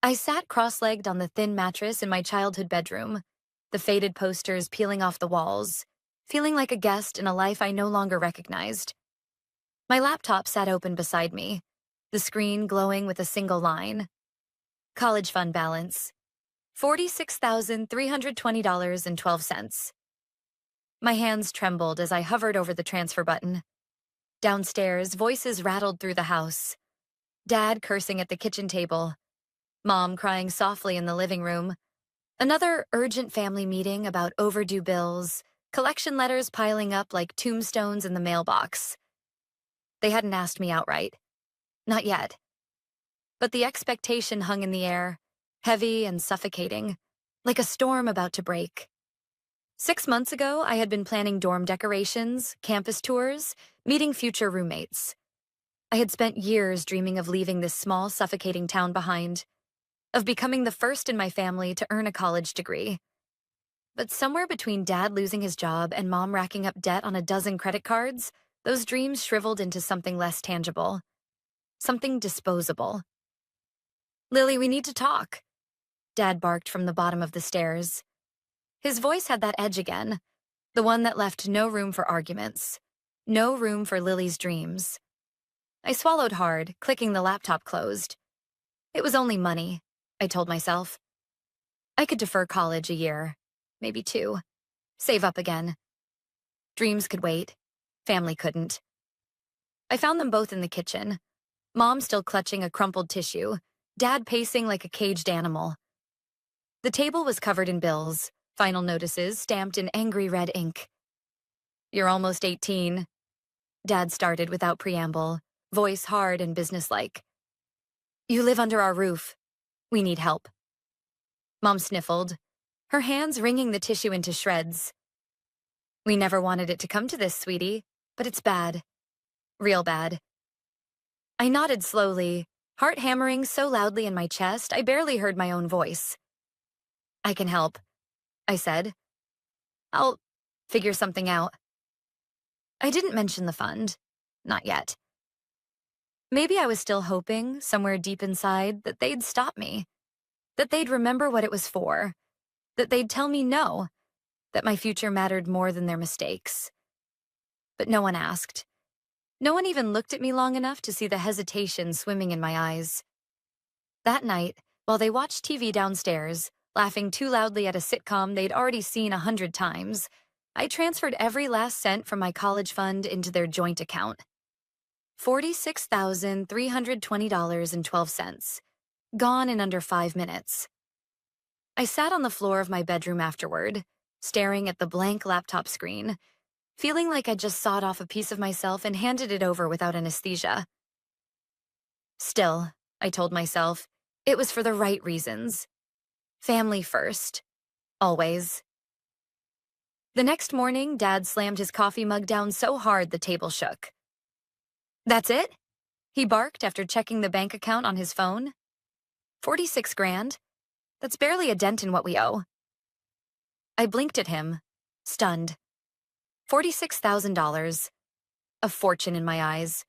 I sat cross-legged on the thin mattress in my childhood bedroom, the faded posters peeling off the walls, feeling like a guest in a life I no longer recognized. My laptop sat open beside me, the screen glowing with a single line. College fund balance, $46,320.12. My hands trembled as I hovered over the transfer button. Downstairs, voices rattled through the house. Dad cursing at the kitchen table, Mom crying softly in the living room. Another urgent family meeting about overdue bills, collection letters piling up like tombstones in the mailbox. They hadn't asked me outright. Not yet. But the expectation hung in the air, heavy and suffocating, like a storm about to break. 6 months ago, I had been planning dorm decorations, campus tours, meeting future roommates. I had spent years dreaming of leaving this small, suffocating town behind, of becoming the first in my family to earn a college degree. But somewhere between Dad losing his job and Mom racking up debt on a dozen credit cards, those dreams shriveled into something less tangible, something disposable. "Lily, we need to talk," Dad barked from the bottom of the stairs. His voice had that edge again, the one that left no room for arguments, no room for Lily's dreams. I swallowed hard, clicking the laptop closed. It was only money, I told myself. I could defer college a year, maybe two, save up again. Dreams could wait, family couldn't. I found them both in the kitchen, Mom still clutching a crumpled tissue, Dad pacing like a caged animal. The table was covered in bills, final notices stamped in angry red ink. "You're almost 18, Dad started without preamble, voice hard and businesslike. "You live under our roof. We need help." Mom sniffled, her hands wringing the tissue into shreds. "We never wanted it to come to this, sweetie, but it's bad. Real bad." I nodded slowly, heart hammering so loudly in my chest I barely heard my own voice. "I can help," I said. "I'll figure something out." I didn't mention the fund. Not yet. Maybe I was still hoping, somewhere deep inside, that they'd stop me, that they'd remember what it was for, that they'd tell me no, that my future mattered more than their mistakes. But no one asked. No one even looked at me long enough to see the hesitation swimming in my eyes. That night, while they watched TV downstairs, laughing too loudly at a sitcom they'd already seen 100 times, I transferred every last cent from my college fund into their joint account. $46,320.12. Gone in under 5 minutes. I sat on the floor of my bedroom afterward, staring at the blank laptop screen, feeling like I just sawed off a piece of myself and handed it over without anesthesia. Still, I told myself, it was for the right reasons. Family first. Always. The next morning, Dad slammed his coffee mug down so hard the table shook. "That's it?" he barked after checking the bank account on his phone. 46 grand? That's barely a dent in what we owe. I blinked at him, stunned. $46,000. A fortune in my eyes,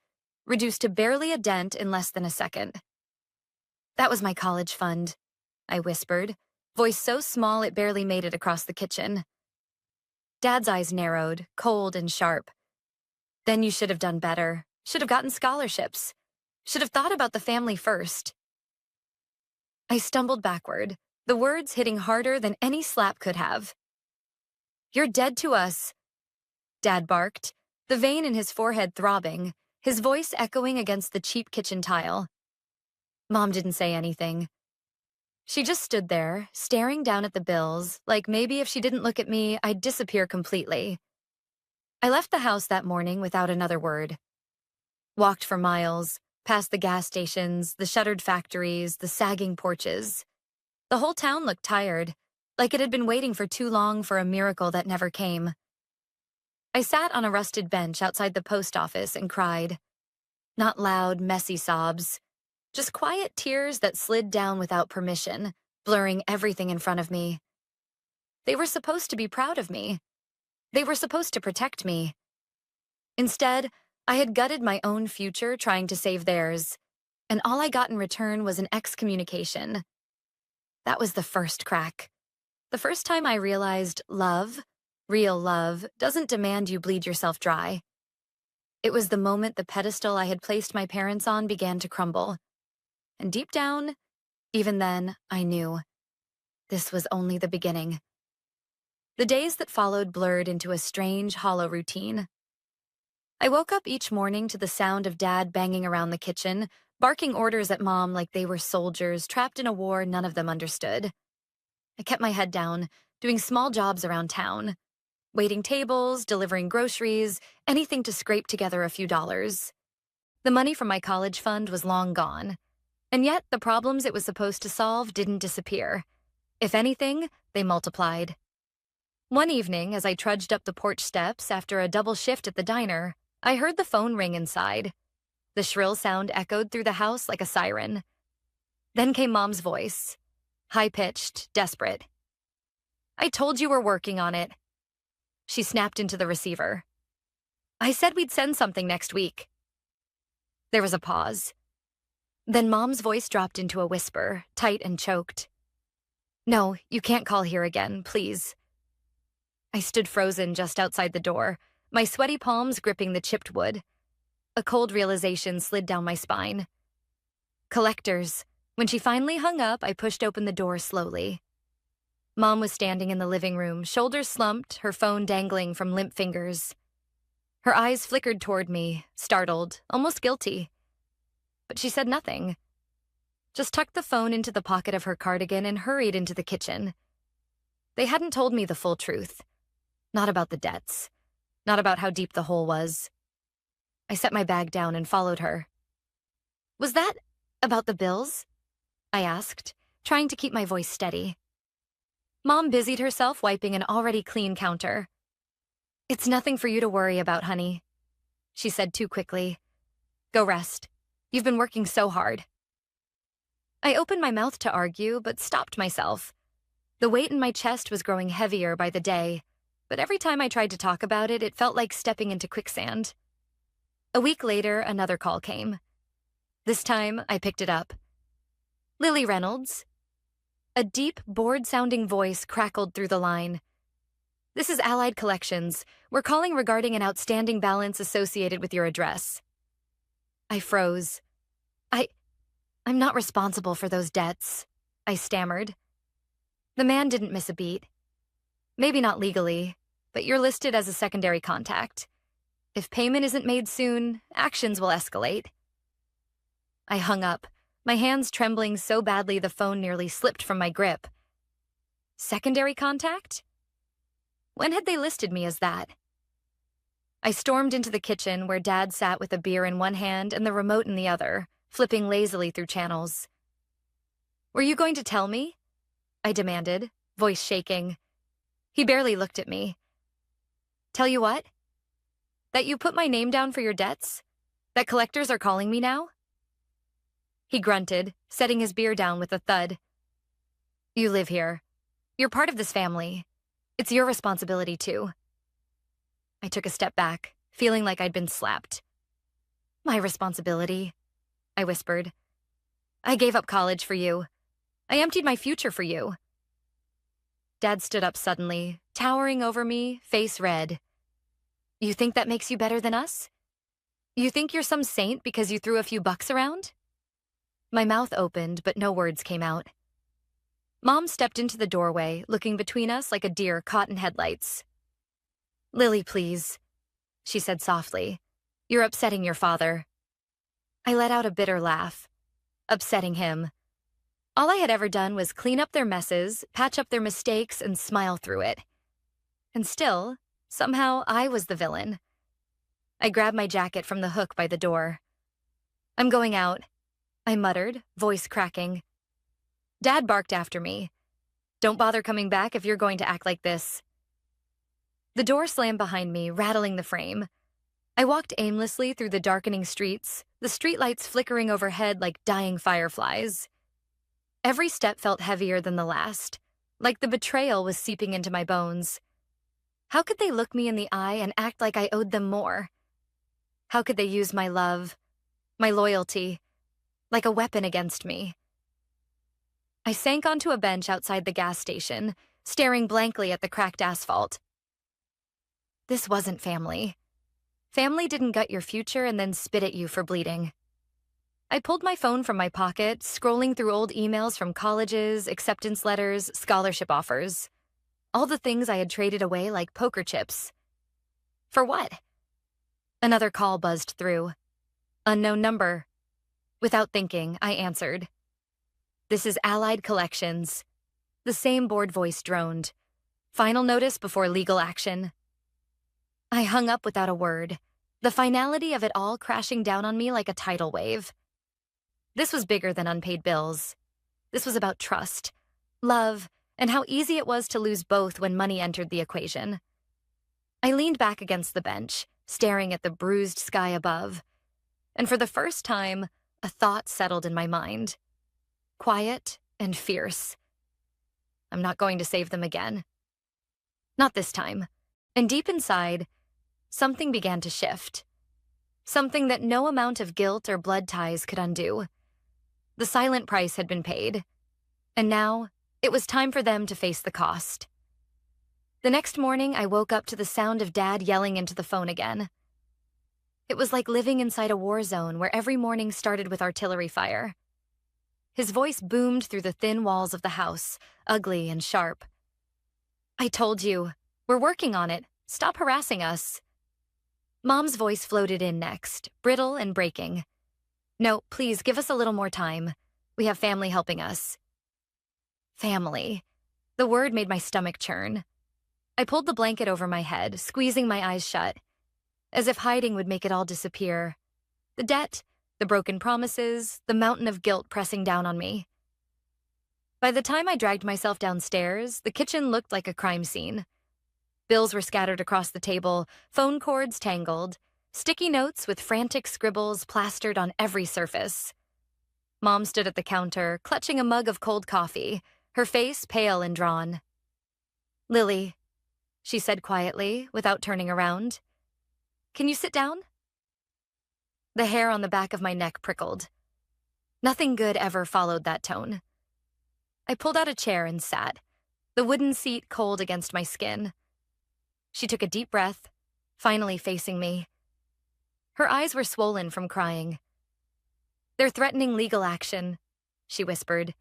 reduced to barely a dent in less than a second. "That was my college fund," I whispered, voice so small it barely made it across the kitchen. Dad's eyes narrowed, cold and sharp. "Then you should have done better. Should have gotten scholarships. Should have thought about the family first." I stumbled backward, the words hitting harder than any slap could have. "You're dead to us," Dad barked, the vein in his forehead throbbing, his voice echoing against the cheap kitchen tile. Mom didn't say anything. She just stood there, staring down at the bills, like maybe if she didn't look at me, I'd disappear completely. I left the house that morning without another word. Walked for miles, past the gas stations, the shuttered factories, the sagging porches. The whole town looked tired, like it had been waiting for too long for a miracle that never came. I sat on a rusted bench outside the post office and cried. Not loud, messy sobs, just quiet tears that slid down without permission, blurring everything in front of me. They were supposed to be proud of me. They were supposed to protect me. Instead, I had gutted my own future trying to save theirs, and all I got in return was an excommunication, That was the first crack. The first time I realized love, real love, doesn't demand you bleed yourself dry. It was the moment the pedestal I had placed my parents on began to crumble. And deep down, even then, I knew this was only the beginning. The days that followed blurred into a strange, hollow routine. I woke up each morning to the sound of Dad banging around the kitchen, barking orders at Mom like they were soldiers trapped in a war none of them understood. I kept my head down, doing small jobs around town, waiting tables, delivering groceries, anything to scrape together a few dollars. The money from my college fund was long gone, and yet the problems it was supposed to solve didn't disappear. If anything, they multiplied. One evening, as I trudged up the porch steps after a double shift at the diner, I heard the phone ring inside. The shrill sound echoed through the house like a siren. Then came Mom's voice, high-pitched, desperate. "I told you we're working on it." She snapped into the receiver. "I said we'd send something next week." There was a pause. Then Mom's voice dropped into a whisper, tight and choked. "No, you can't call here again, please." I stood frozen just outside the door, my sweaty palms gripping the chipped wood. A cold realization slid down my spine. Collectors. When she finally hung up, I pushed open the door slowly. Mom was standing in the living room, shoulders slumped, her phone dangling from limp fingers. Her eyes flickered toward me, startled, almost guilty. But she said nothing. Just tucked the phone into the pocket of her cardigan and hurried into the kitchen. They hadn't told me the full truth. Not about the debts. Not about how deep the hole was. I set my bag down and followed her. "Was that about the bills?" I asked, trying to keep my voice steady. Mom busied herself wiping an already clean counter. "It's nothing for you to worry about, honey," she said too quickly. "Go rest. You've been working so hard." I opened my mouth to argue, but stopped myself. The weight in my chest was growing heavier by the day, but every time I tried to talk about it, it felt like stepping into quicksand. A week later, another call came. This time, I picked it up. "Lily Reynolds." A deep, bored-sounding voice crackled through the line. "This is Allied Collections. We're calling regarding an outstanding balance associated with your address." I froze. I'm not responsible for those debts," I stammered. The man didn't miss a beat. "Maybe not legally, but you're listed as a secondary contact. If payment isn't made soon, actions will escalate." I hung up, my hands trembling so badly the phone nearly slipped from my grip. Secondary contact? When had they listed me as that? I stormed into the kitchen where Dad sat with a beer in one hand and the remote in the other, flipping lazily through channels. "Were you going to tell me?" I demanded, voice shaking. He barely looked at me. "Tell you what? That you put my name down for your debts? That collectors are calling me now?" He grunted, setting his beer down with a thud. "You live here. You're part of this family. It's your responsibility, too." I took a step back, feeling like I'd been slapped. "My responsibility," I whispered. "I gave up college for you. I emptied my future for you." Dad stood up suddenly, towering over me, face red. "You think that makes you better than us? You think you're some saint because you threw a few bucks around?" My mouth opened, but no words came out. Mom stepped into the doorway, looking between us like a deer caught in headlights. "Lily, please," she said softly. "You're upsetting your father." I let out a bitter laugh. Upsetting him. All I had ever done was clean up their messes, patch up their mistakes, and smile through it. And still, somehow, I was the villain. I grabbed my jacket from the hook by the door. "I'm going out," I muttered, voice cracking. Dad barked after me. "Don't bother coming back if you're going to act like this." The door slammed behind me, rattling the frame. I walked aimlessly through the darkening streets, the streetlights flickering overhead like dying fireflies. Every step felt heavier than the last, like the betrayal was seeping into my bones. How could they look me in the eye and act like I owed them more? How could they use my love, my loyalty, like a weapon against me? I sank onto a bench outside the gas station, staring blankly at the cracked asphalt. This wasn't family. Family didn't gut your future and then spit at you for bleeding. I pulled my phone from my pocket, scrolling through old emails from colleges, acceptance letters, scholarship offers. All the things I had traded away like poker chips. For what? Another call buzzed through. Unknown number. Without thinking, I answered. This is Allied Collections. The same bored voice droned. Final notice before legal action. I hung up without a word, the finality of it all crashing down on me like a tidal wave. This was bigger than unpaid bills. This was about trust, love, and how easy it was to lose both when money entered the equation. I leaned back against the bench, staring at the bruised sky above, and for the first time, a thought settled in my mind. Quiet and fierce. I'm not going to save them again. Not this time. And deep inside, something began to shift. Something that no amount of guilt or blood ties could undo. The silent price had been paid, and now it was time for them to face the cost. The next morning, I woke up to the sound of Dad yelling into the phone again. It was like living inside a war zone where every morning started with artillery fire. His voice boomed through the thin walls of the house, ugly and sharp. I told you, we're working on it. Stop harassing us. Mom's voice floated in next, brittle and breaking. No, please, give us a little more time. We have family helping us. Family. The word made my stomach churn. I pulled the blanket over my head, squeezing my eyes shut, as if hiding would make it all disappear. The debt, the broken promises, the mountain of guilt pressing down on me. By the time I dragged myself downstairs, the kitchen looked like a crime scene. Bills were scattered across the table, phone cords tangled, sticky notes with frantic scribbles plastered on every surface. Mom stood at the counter, clutching a mug of cold coffee, her face pale and drawn. Lily, she said quietly, without turning around. Can you sit down? The hair on the back of my neck prickled. Nothing good ever followed that tone. I pulled out a chair and sat, the wooden seat cold against my skin. She took a deep breath, finally facing me. Her eyes were swollen from crying. They're threatening legal action, she whispered.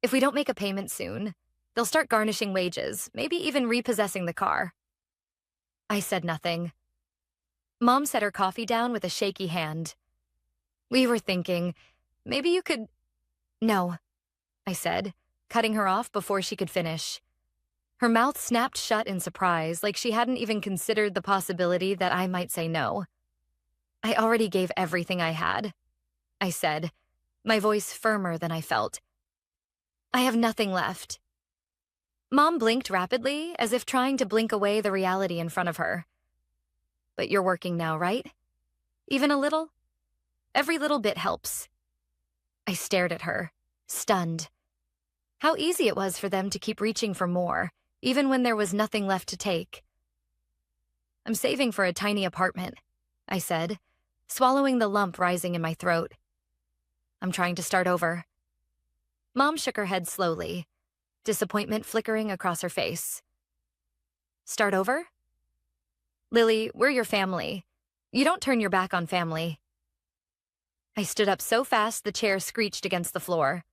If we don't make a payment soon, they'll start garnishing wages, maybe even repossessing the car. I said nothing. Mom set her coffee down with a shaky hand. We were thinking, maybe you could... No, I said, cutting her off before she could finish. Her mouth snapped shut in surprise, like she hadn't even considered the possibility that I might say no. I already gave everything I had, I said, my voice firmer than I felt. I have nothing left. Mom blinked rapidly, as if trying to blink away the reality in front of her. But you're working now, right? Even a little? Every little bit helps. I stared at her, stunned. How easy it was for them to keep reaching for more, even when there was nothing left to take. I'm saving for a tiny apartment, I said, swallowing the lump rising in my throat. I'm trying to start over. Mom shook her head slowly, disappointment flickering across her face. Start over? Lily, we're your family. You don't turn your back on family. I stood up so fast the chair screeched against the floor.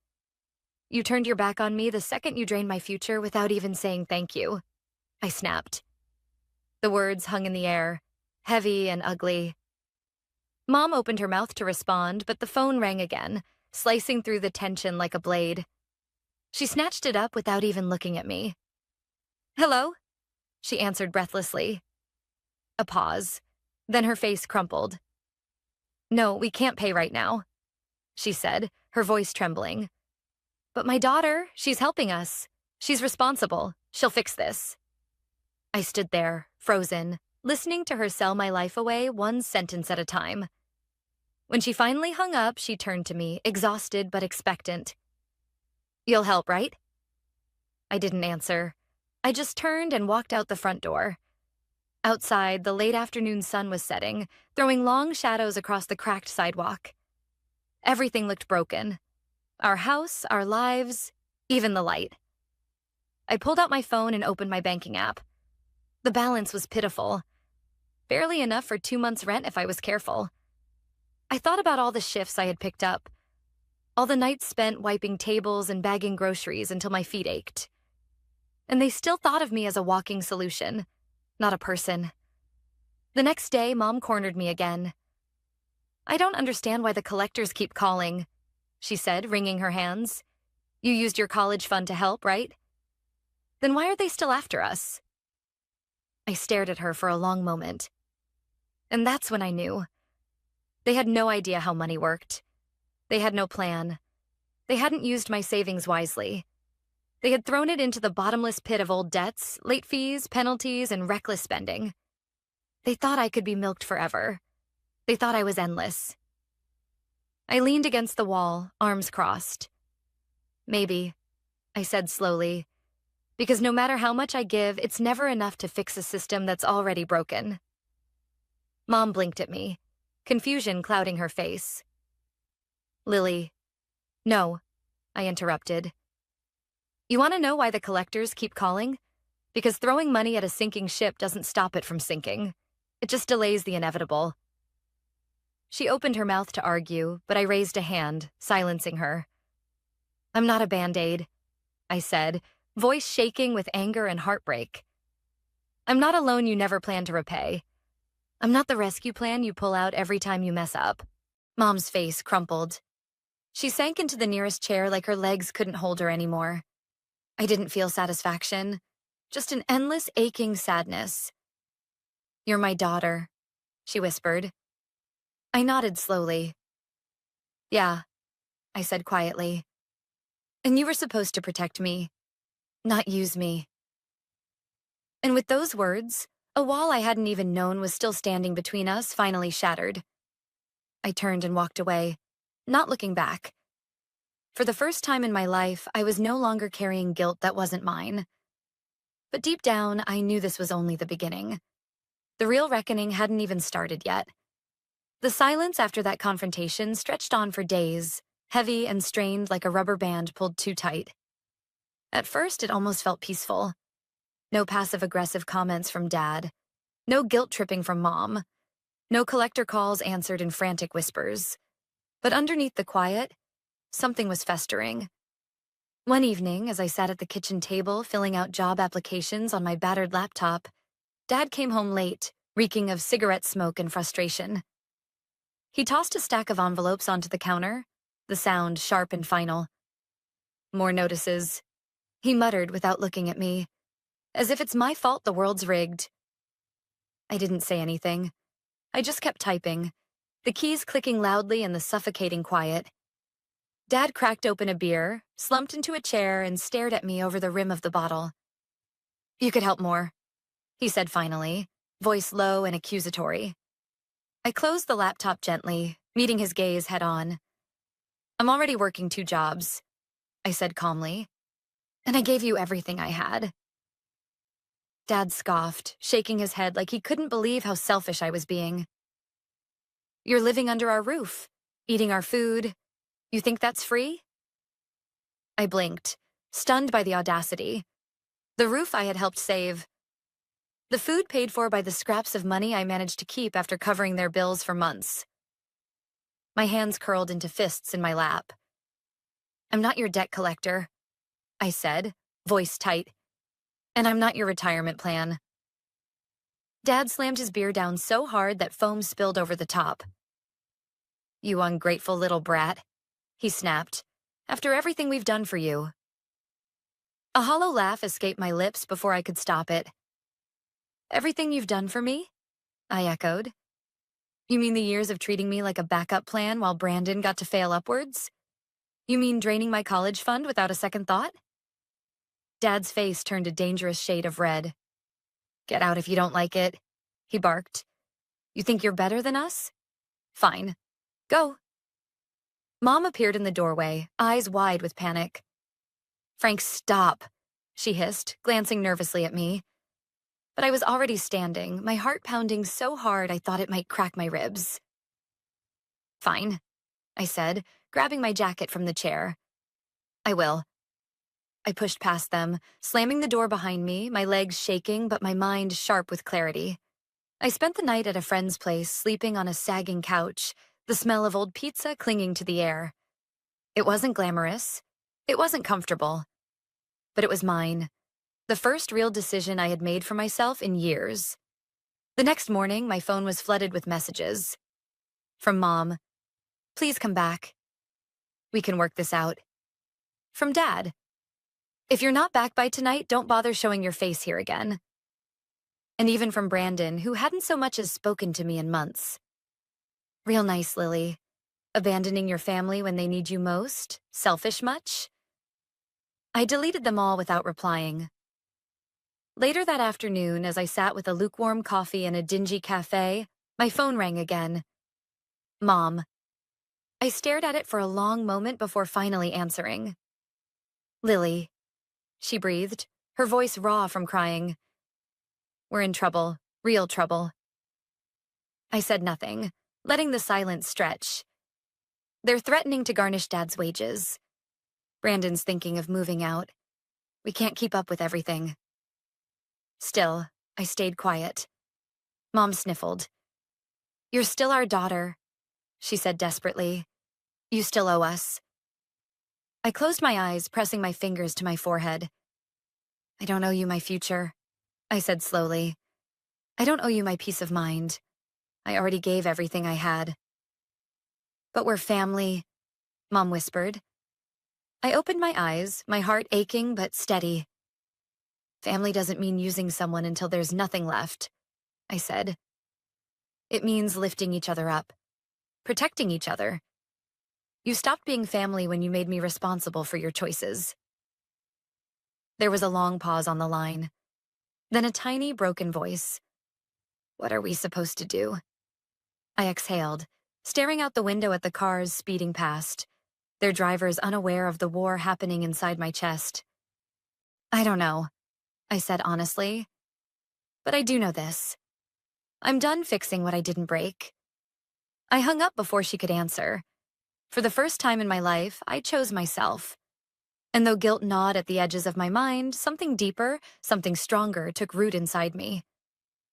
You turned your back on me the second you drained my future without even saying thank you, I snapped. The words hung in the air, heavy and ugly. Mom opened her mouth to respond, but the phone rang again, slicing through the tension like a blade. She snatched it up without even looking at me. Hello? She answered breathlessly. A pause. Then her face crumpled. No, we can't pay right now, she said, her voice trembling. But my daughter, she's helping us. She's responsible. She'll fix this. I stood there, frozen, listening to her sell my life away one sentence at a time. When she finally hung up, she turned to me, exhausted but expectant. You'll help, right? I didn't answer. I just turned and walked out the front door. Outside, the late afternoon sun was setting, throwing long shadows across the cracked sidewalk. Everything looked broken. Our house, our lives, even the light. I pulled out my phone and opened my banking app. The balance was pitiful, barely enough for 2 months' rent if I was careful. I thought about all the shifts I had picked up, all the nights spent wiping tables and bagging groceries until my feet ached. And they still thought of me as a walking solution, not a person. The next day, Mom cornered me again. "I don't understand why the collectors keep calling," she said, wringing her hands. "You used your college fund to help, right? Then why are they still after us?" I stared at her for a long moment. And that's when I knew. They had no idea how money worked. They had no plan. They hadn't used my savings wisely. They had thrown it into the bottomless pit of old debts, late fees, penalties, and reckless spending. They thought I could be milked forever. They thought I was endless. I leaned against the wall, arms crossed. "Maybe," I said slowly, "because no matter how much I give, it's never enough to fix a system that's already broken." Mom blinked at me, confusion clouding her face. "Lily." "No," I interrupted. "You want to know why the collectors keep calling? Because throwing money at a sinking ship doesn't stop it from sinking. It just delays the inevitable." She opened her mouth to argue, but I raised a hand, silencing her. "I'm not a Band-Aid," I said, voice shaking with anger and heartbreak. "I'm not a loan you never plan to repay. I'm not the rescue plan you pull out every time you mess up." Mom's face crumpled. She sank into the nearest chair like her legs couldn't hold her anymore. I didn't feel satisfaction, just an endless aching sadness. "You're my daughter," she whispered. I nodded slowly. "Yeah," I said quietly. "And you were supposed to protect me, not use me." And with those words, a wall I hadn't even known was still standing between us finally shattered. I turned and walked away, not looking back. For the first time in my life, I was no longer carrying guilt that wasn't mine. But deep down, I knew this was only the beginning. The real reckoning hadn't even started yet. The silence after that confrontation stretched on for days, heavy and strained like a rubber band pulled too tight. At first, it almost felt peaceful. No passive-aggressive comments from Dad. No guilt-tripping from Mom. No collector calls answered in frantic whispers. But underneath the quiet, something was festering. One evening, as I sat at the kitchen table filling out job applications on my battered laptop, Dad came home late, reeking of cigarette smoke and frustration. He tossed a stack of envelopes onto the counter, the sound sharp and final. "More notices," he muttered without looking at me, as if it's my fault the world's rigged. I didn't say anything. I just kept typing, the keys clicking loudly in the suffocating quiet. Dad cracked open a beer, slumped into a chair, and stared at me over the rim of the bottle. "You could help more," he said finally, voice low and accusatory. I closed the laptop gently, meeting his gaze head-on. "I'm already working 2 jobs," I said calmly. "And I gave you everything I had." Dad scoffed, shaking his head like he couldn't believe how selfish I was being. "You're living under our roof, eating our food. You think that's free?" I blinked, stunned by the audacity. The roof I had helped save. The food paid for by the scraps of money I managed to keep after covering their bills for months. My hands curled into fists in my lap. "I'm not your debt collector," I said, voice tight. "And I'm not your retirement plan." Dad slammed his beer down so hard that foam spilled over the top. "You ungrateful little brat," he snapped, "after everything we've done for you." A hollow laugh escaped my lips before I could stop it. "Everything you've done for me?" I echoed. "You mean the years of treating me like a backup plan while Brandon got to fail upwards? You mean draining my college fund without a second thought?" Dad's face turned a dangerous shade of red. "Get out if you don't like it," he barked. "You think you're better than us? Fine. Go." Mom appeared in the doorway, eyes wide with panic. "Frank, stop," she hissed, glancing nervously at me. But I was already standing, my heart pounding so hard I thought it might crack my ribs. "Fine," I said, grabbing my jacket from the chair. "I will." I pushed past them, slamming the door behind me, my legs shaking but my mind sharp with clarity. I spent the night at a friend's place, sleeping on a sagging couch, the smell of old pizza clinging to the air. It wasn't glamorous. It wasn't comfortable. But it was mine. The first real decision I had made for myself in years. The next morning, my phone was flooded with messages. From Mom, "Please come back. We can work this out." From Dad, "If you're not back by tonight, don't bother showing your face here again." And even from Brandon, who hadn't so much as spoken to me in months. "Real nice, Lily. Abandoning your family when they need you most? Selfish much?" I deleted them all without replying. Later that afternoon, as I sat with a lukewarm coffee in a dingy cafe, my phone rang again. Mom. I stared at it for a long moment before finally answering. "Lily," she breathed, her voice raw from crying. "We're in trouble, real trouble." I said nothing, letting the silence stretch. They're threatening to garnish Dad's wages. Brandon's thinking of moving out. We can't keep up with everything. Still, I stayed quiet. Mom sniffled. "You're still our daughter," she said desperately. "You still owe us." I closed my eyes, pressing my fingers to my forehead. "I don't owe you my future," I said slowly. "I don't owe you my peace of mind. I already gave everything I had." "But we're family," Mom whispered. I opened my eyes, my heart aching but steady. "Family doesn't mean using someone until there's nothing left," I said. "It means lifting each other up, protecting each other. You stopped being family when you made me responsible for your choices." There was a long pause on the line. Then a tiny, broken voice. "What are we supposed to do?" I exhaled, staring out the window at the cars speeding past, their drivers unaware of the war happening inside my chest. "I don't know," I said honestly. "But I do know this. I'm done fixing what I didn't break." I hung up before she could answer. For the first time in my life, I chose myself. And though guilt gnawed at the edges of my mind, something deeper, something stronger took root inside me.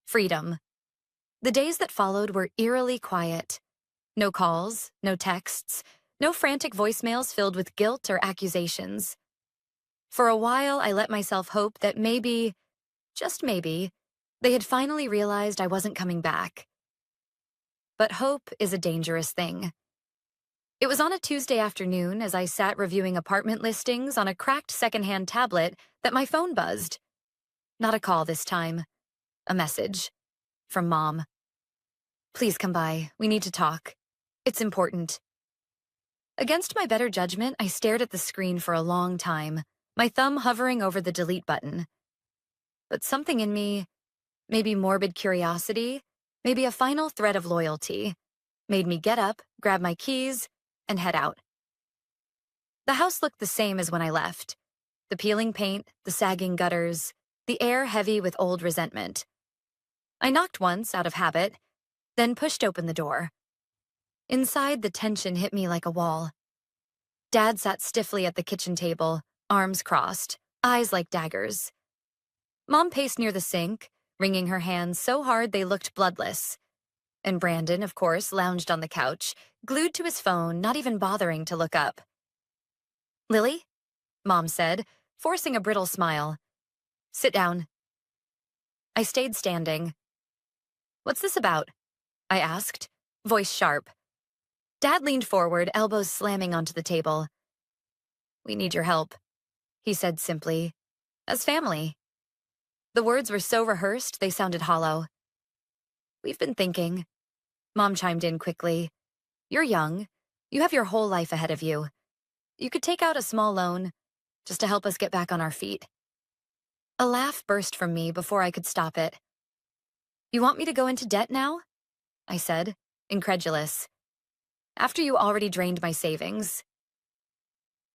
Freedom. The days that followed were eerily quiet. No calls, no texts, no frantic voicemails filled with guilt or accusations. For a while, I let myself hope that maybe, just maybe, they had finally realized I wasn't coming back. But hope is a dangerous thing. It was on a Tuesday afternoon as I sat reviewing apartment listings on a cracked secondhand tablet that my phone buzzed. Not a call this time. A message. From Mom. "Please come by. We need to talk. It's important." Against my better judgment, I stared at the screen for a long time, my thumb hovering over the delete button. But something in me, maybe morbid curiosity, maybe a final thread of loyalty, made me get up, grab my keys, and head out. The house looked the same as when I left. The peeling paint, the sagging gutters, the air heavy with old resentment. I knocked once, out of habit, then pushed open the door. Inside, the tension hit me like a wall. Dad sat stiffly at the kitchen table, arms crossed, eyes like daggers. Mom paced near the sink, wringing her hands so hard they looked bloodless. And Brandon, of course, lounged on the couch, glued to his phone, not even bothering to look up. "Lily?" Mom said, forcing a brittle smile. "Sit down." I stayed standing. "What's this about?" I asked, voice sharp. Dad leaned forward, elbows slamming onto the table. "We need your help," he said simply. "As family." The words were so rehearsed, they sounded hollow. "We've been thinking." Mom chimed in quickly. "You're young. You have your whole life ahead of you. You could take out a small loan, just to help us get back on our feet." A laugh burst from me before I could stop it. "You want me to go into debt now?" I said, incredulous. "After you already drained my savings."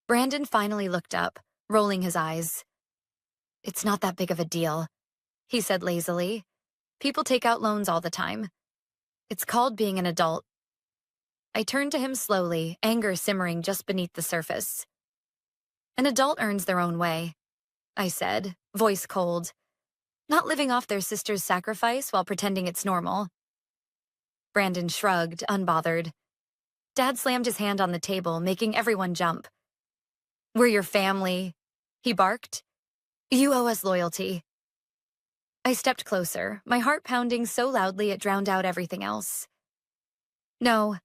Brandon finally looked up, rolling his eyes. "It's not that big of a deal," he said lazily. "People take out loans all the time. It's called being an adult." I turned to him slowly, anger simmering just beneath the surface. An adult earns their own way, I said, voice cold, not living off their sister's sacrifice while pretending it's normal. Brandon shrugged, unbothered. Dad slammed his hand on the table, making everyone jump. We're your family, he barked. You owe us loyalty. I stepped closer, my heart pounding so loudly it drowned out everything else. No,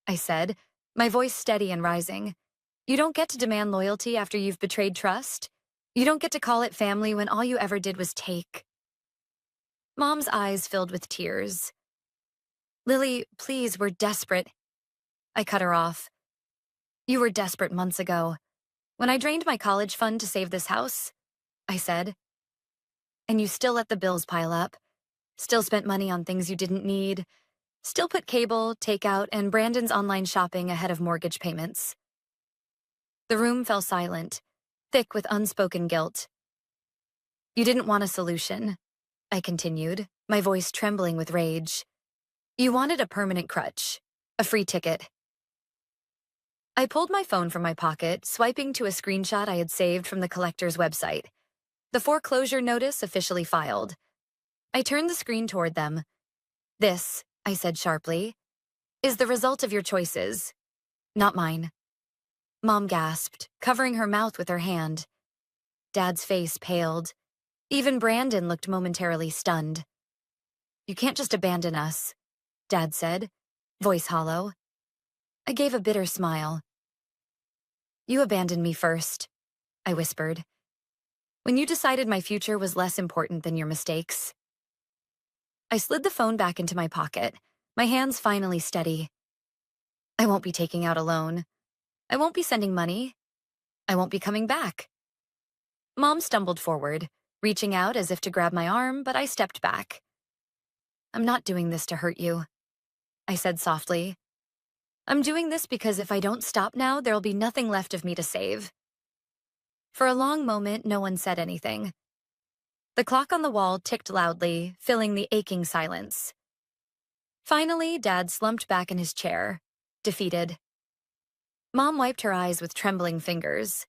I said, my voice steady and rising. You don't get to demand loyalty after you've betrayed trust. You don't get to call it family when all you ever did was take. Mom's eyes filled with tears. Lily, please, we're desperate. I cut her off. You were desperate months ago. When I drained my college fund to save this house, I said. And you still let the bills pile up. Still spent money on things you didn't need. Still put cable, takeout, and Brandon's online shopping ahead of mortgage payments. The room fell silent, thick with unspoken guilt. You didn't want a solution, I continued, my voice trembling with rage. You wanted a permanent crutch, a free ticket. I pulled my phone from my pocket, swiping to a screenshot I had saved from the collector's website. The foreclosure notice officially filed. I turned the screen toward them. This, I said sharply, is the result of your choices, not mine. Mom gasped, covering her mouth with her hand. Dad's face paled. Even Brandon looked momentarily stunned. You can't just abandon us, Dad said, voice hollow. I gave a bitter smile. You abandoned me first, I whispered. When you decided my future was less important than your mistakes. I slid the phone back into my pocket, my hands finally steady. I won't be taking out a loan. I won't be sending money. I won't be coming back. Mom stumbled forward, reaching out as if to grab my arm, but I stepped back. I'm not doing this to hurt you, I said softly. I'm doing this because if I don't stop now, there'll be nothing left of me to save. For a long moment, no one said anything. The clock on the wall ticked loudly, filling the aching silence. Finally, Dad slumped back in his chair, defeated. Mom wiped her eyes with trembling fingers.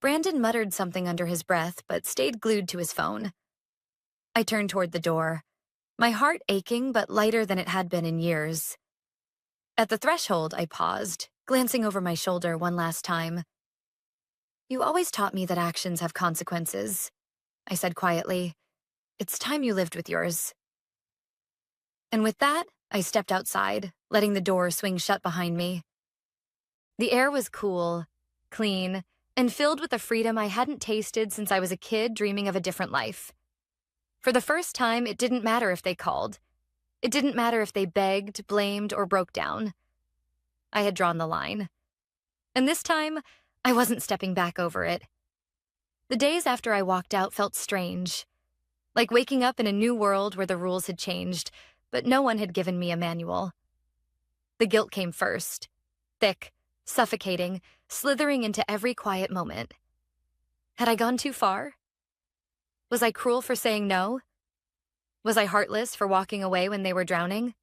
Brandon muttered something under his breath, but stayed glued to his phone. I turned toward the door, my heart aching but lighter than it had been in years. At the threshold, I paused, glancing over my shoulder one last time. You always taught me that actions have consequences, I said quietly. It's time you lived with yours. And with that, I stepped outside, letting the door swing shut behind me. The air was cool, clean, and filled with a freedom I hadn't tasted since I was a kid dreaming of a different life. For the first time, it didn't matter if they called. It didn't matter if they begged, blamed, or broke down. I had drawn the line. And this time, I wasn't stepping back over it. The days after I walked out felt strange, like waking up in a new world where the rules had changed, but no one had given me a manual. The guilt came first, thick, suffocating, slithering into every quiet moment. Had I gone too far? Was I cruel for saying no? Was I heartless for walking away when they were drowning?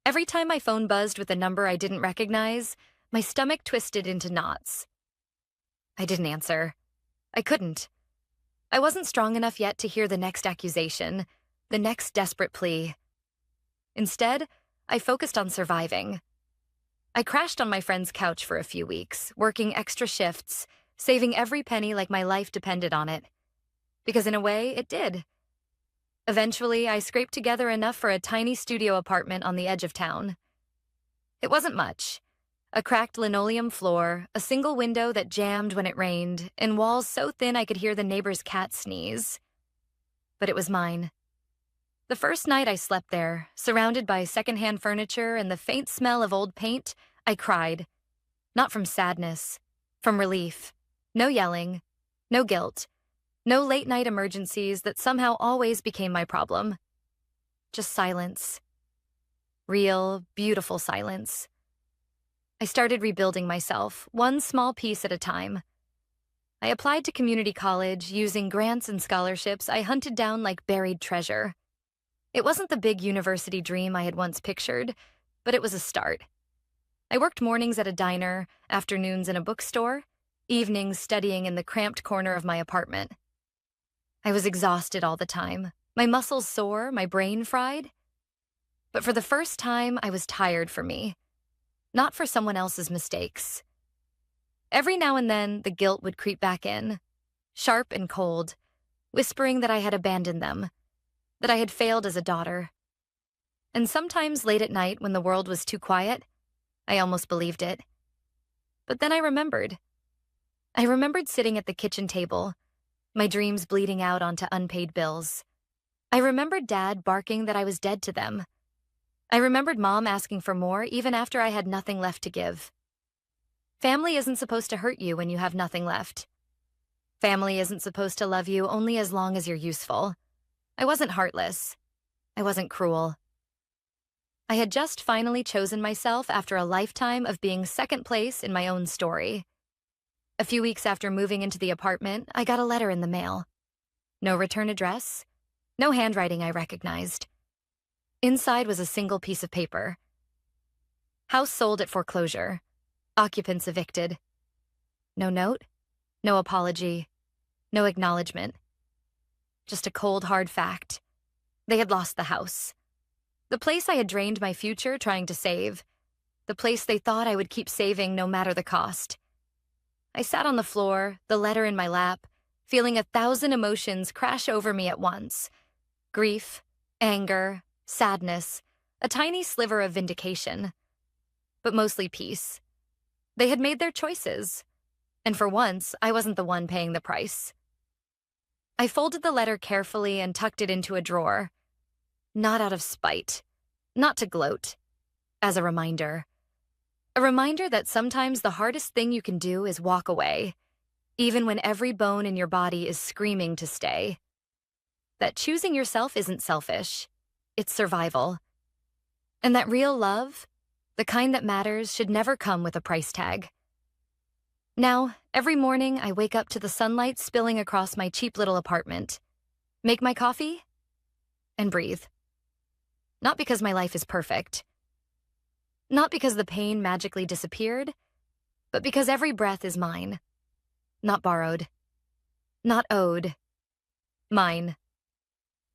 Every time my phone buzzed with a number I didn't recognize, my stomach twisted into knots. I didn't answer. I couldn't. I wasn't strong enough yet to hear the next accusation, the next desperate plea. Instead, I focused on surviving. I crashed on my friend's couch for a few weeks, working extra shifts, saving every penny like my life depended on it. Because in a way, it did. Eventually, I scraped together enough for a tiny studio apartment on the edge of town. It wasn't much. A cracked linoleum floor, a single window that jammed when it rained, and walls so thin I could hear the neighbor's cat sneeze. But it was mine. The first night I slept there, surrounded by secondhand furniture and the faint smell of old paint, I cried. Not from sadness, from relief. No yelling, no guilt, no late-night emergencies that somehow always became my problem. Just silence. Real, beautiful silence. I started rebuilding myself, one small piece at a time. I applied to community college, using grants and scholarships I hunted down like buried treasure. It wasn't the big university dream I had once pictured, but it was a start. I worked mornings at a diner, afternoons in a bookstore, evenings studying in the cramped corner of my apartment. I was exhausted all the time, my muscles sore, my brain fried. But for the first time, I was tired for me, not for someone else's mistakes. Every now and then, the guilt would creep back in, sharp and cold, whispering that I had abandoned them, that I had failed as a daughter. And sometimes late at night, when the world was too quiet, I almost believed it. But then I remembered. I remembered sitting at the kitchen table, my dreams bleeding out onto unpaid bills. I remembered Dad barking that I was dead to them. I remembered Mom asking for more even after I had nothing left to give. Family isn't supposed to hurt you when you have nothing left. Family isn't supposed to love you only as long as you're useful. I wasn't heartless. I wasn't cruel. I had just finally chosen myself after a lifetime of being second place in my own story. A few weeks after moving into the apartment, I got a letter in the mail. No return address, no handwriting I recognized. Inside was a single piece of paper. House sold at foreclosure. Occupants evicted. No note, no apology, no acknowledgement. Just a cold, hard fact. They had lost the house. The place I had drained my future trying to save. The place they thought I would keep saving no matter the cost. I sat on the floor, the letter in my lap, feeling 1,000 emotions crash over me at once. Grief, anger, sadness, a tiny sliver of vindication. But mostly peace. They had made their choices. And for once, I wasn't the one paying the price. I folded the letter carefully and tucked it into a drawer. Not out of spite. Not to gloat. As a reminder. A reminder that sometimes the hardest thing you can do is walk away, even when every bone in your body is screaming to stay. That choosing yourself isn't selfish. It's survival. And that real love, the kind that matters, should never come with a price tag. Now, every morning I wake up to the sunlight spilling across my cheap little apartment, make my coffee, and breathe. Not because my life is perfect. Not because the pain magically disappeared, but because every breath is mine. Not borrowed. Not owed. Mine.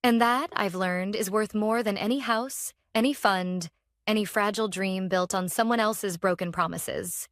And that, I've learned, is worth more than any house, any fund, any fragile dream built on someone else's broken promises.